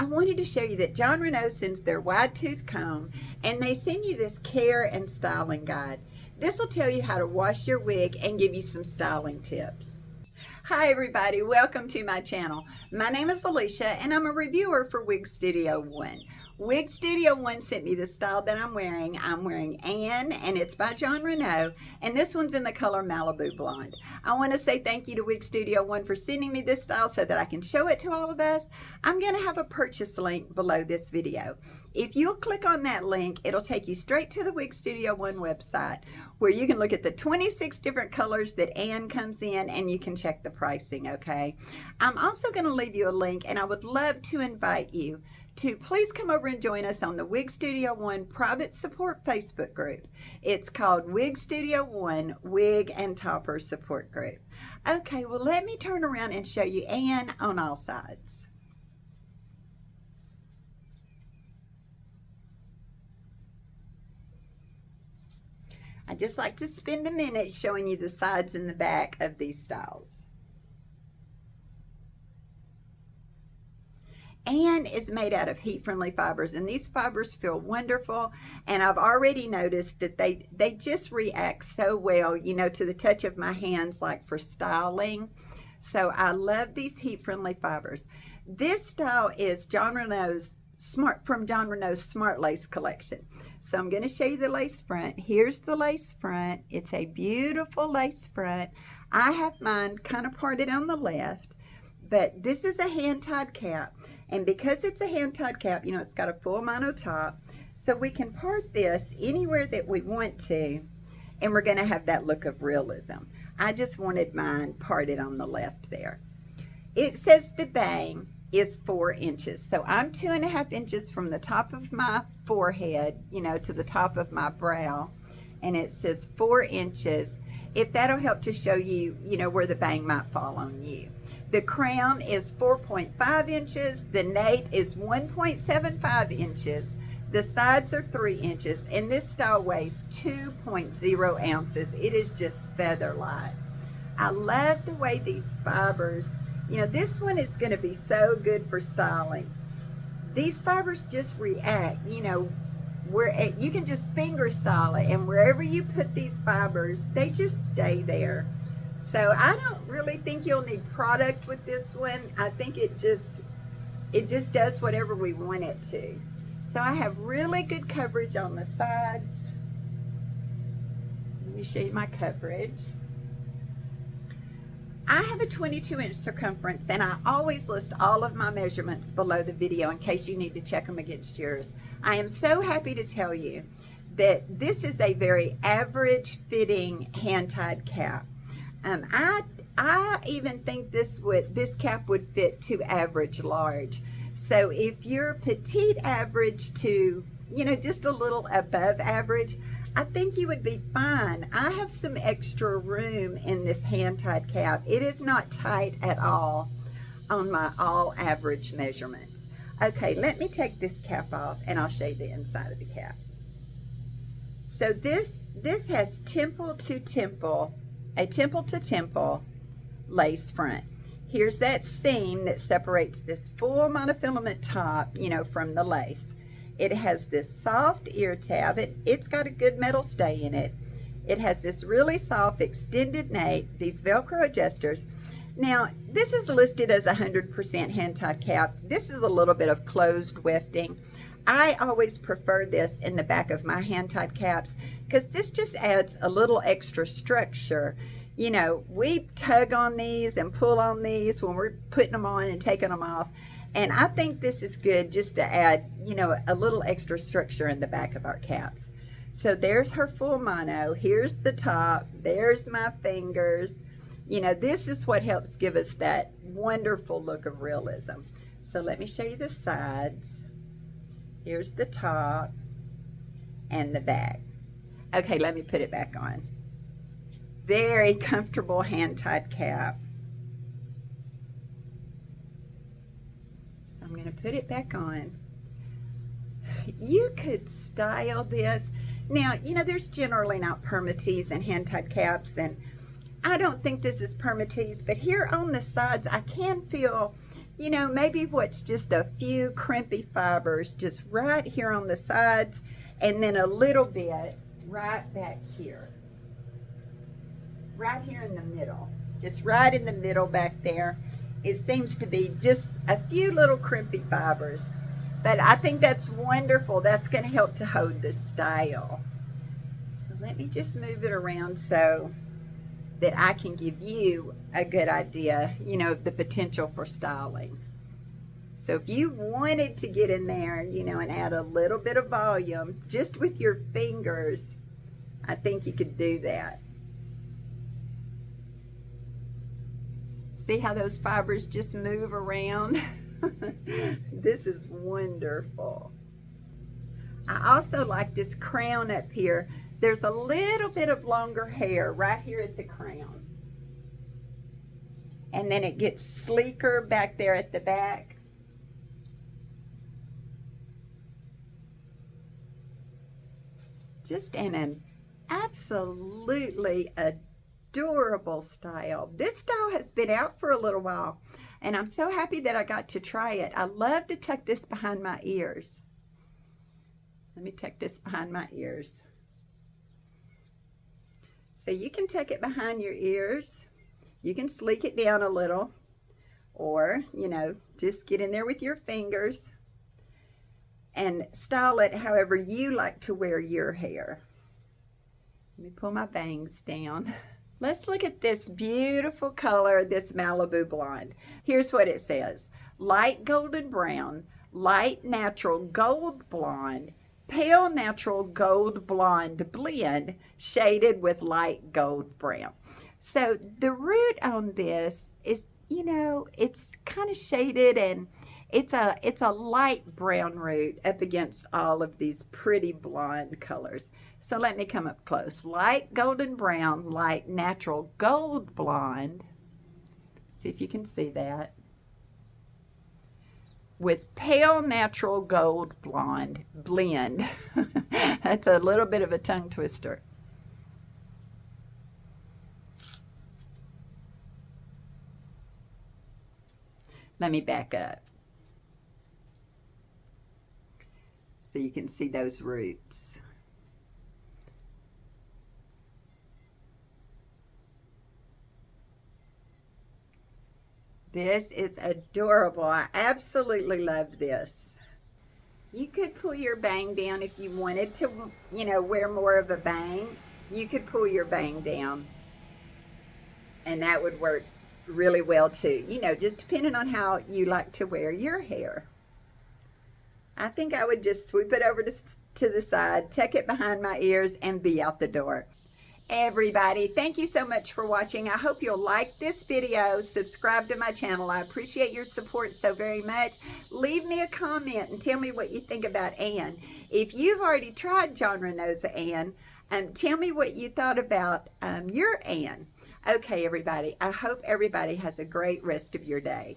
I wanted to show you that Jon Renau sends their wide tooth comb, and they send you this care and styling guide. This will tell you how to wash your wig and give you some styling tips. Hi everybody, welcome to my channel. My name is Alicia and I'm a reviewer for Wig Studio One. Wig Studio One sent me the style that I'm wearing. I'm wearing Anne and it's by Jon Renau, and this one's in the color Malibu Blonde. I want to say thank you to Wig Studio One for sending me this style so that I can show it to all of us. I'm going to have a purchase link below this video. If you'll click on that link, it'll take you straight to the Wig Studio One website where you can look at the 26 different colors that Anne comes in, and you can check the pricing, okay? I'm also going to leave you a link, and I would love to invite you to please come over and join us on the Wig Studio One private support Facebook group. It's called Wig Studio One Wig and Topper Support Group. Okay, well let me turn around and show you Anne on all sides. I just like to spend a minute showing you the sides and the back of these styles. Anne is made out of heat-friendly fibers, and these fibers feel wonderful, and I've already noticed that they just react so well, you know, to the touch of my hands, like for styling. So I love these heat-friendly fibers. This style is Jon Renau's from Jon Renau's Smart Lace collection. So I'm going to show you the lace front. Here's the lace front. It's a beautiful lace front. I have mine kind of parted on the left, but this is a hand-tied cap. And because it's a hand-tied cap, you know, it's got a full mono top, so we can part this anywhere that we want to, and we're going to have that look of realism. I just wanted mine parted on the left there. It says the bang is 4 inches. So I'm 2.5 inches from the top of my forehead, you know, to the top of my brow, and it says 4 inches. If that'll help to show you, you know, where the bang might fall on you. The crown is 4.5 inches. The nape is 1.75 inches. The sides are 3 inches, and this style weighs 2.0 ounces. It is just feather light. I love the way these fibers, you know, this one is going to be so good for styling. These fibers just react, you know, where you can just finger style it, and wherever you put these fibers, they just stay there. So I don't really think you'll need product with this one. I think it just does whatever we want it to. So I have really good coverage on the sides. Let me show you my coverage. I have a 22-inch circumference, and I always list all of my measurements below the video in case you need to check them against yours. I am so happy to tell you that this is a very average fitting hand-tied cap. I even think this cap would fit to average large. So if you're petite average to, you know, just a little above average, I think you would be fine. I have some extra room in this hand-tied cap. It is not tight at all on my all average measurements. Okay, let me take this cap off and I'll show you the inside of the cap. So this has temple to temple, a temple to temple lace front. Here's that seam that separates this full monofilament top, you know, from the lace. It has this soft ear tab. It's got a good metal stay in it. It has this really soft extended nape, these Velcro adjusters. Now, this is listed as 100% hand-tied cap. This is a little bit of closed wefting. I always prefer this in the back of my hand-tied caps because this just adds a little extra structure. You know, we tug on these and pull on these when we're putting them on and taking them off. And I think this is good just to add, you know, a little extra structure in the back of our caps. So there's her full mono. Here's the top. There's my fingers. You know, this is what helps give us that wonderful look of realism. So let me show you the sides. Here's the top and the back. Okay, let me put it back on. Very comfortable hand-tied cap. So I'm going to put it back on. You could style this. Now, you know, there's generally not permatease and hand-tied caps, and I don't think this is permatease, but here on the sides, I can feel you know, maybe what's just a few crimpy fibers just right here on the sides, and then a little bit right back here. Right here in the middle. Just right in the middle back there. It seems to be just a few little crimpy fibers. But I think that's wonderful. That's going to help to hold the style. So let me just move it around so that I can give you a good idea, you know, of the potential for styling. So if you wanted to get in there, you know, and add a little bit of volume just with your fingers, I think you could do that. See how those fibers just move around? This is wonderful. I also like this crown up here. There's a little bit of longer hair right here at the crown. And then it gets sleeker back there at the back. Just an absolutely adorable style. This style has been out for a little while, and I'm so happy that I got to try it. I love to tuck this behind my ears. Let me tuck this behind my ears. So you can tuck it behind your ears. You can sleek it down a little, or, you know, just get in there with your fingers and style it however you like to wear your hair. Let me pull my bangs down. Let's look at this beautiful color, this Malibu Blonde. Here's what it says. Light golden brown, light natural gold blonde, pale natural gold blonde blend, shaded with light gold brown. So the root on this is, you know, it's kind of shaded, and it's a light brown root up against all of these pretty blonde colors. So let me come up close. Light golden brown, light natural gold blonde. See if you can see that. With pale natural gold blonde blend. That's a little bit of a tongue twister. Let me back up so you can see those roots. This is adorable. I absolutely love this. You could pull your bang down if you wanted to, you know, wear more of a bang. You could pull your bang down, and that would work really well too. You know, just depending on how you like to wear your hair. I think I would just swoop it over to the side, tuck it behind my ears, and be out the door. Everybody, thank you so much for watching. I hope you'll like this video, subscribe to my channel. I appreciate your support so very much. Leave me a comment and tell me what you think about Anne. If you've already tried Jon Renau's Anne, tell me what you thought about your Anne. Okay, everybody, I hope everybody has a great rest of your day.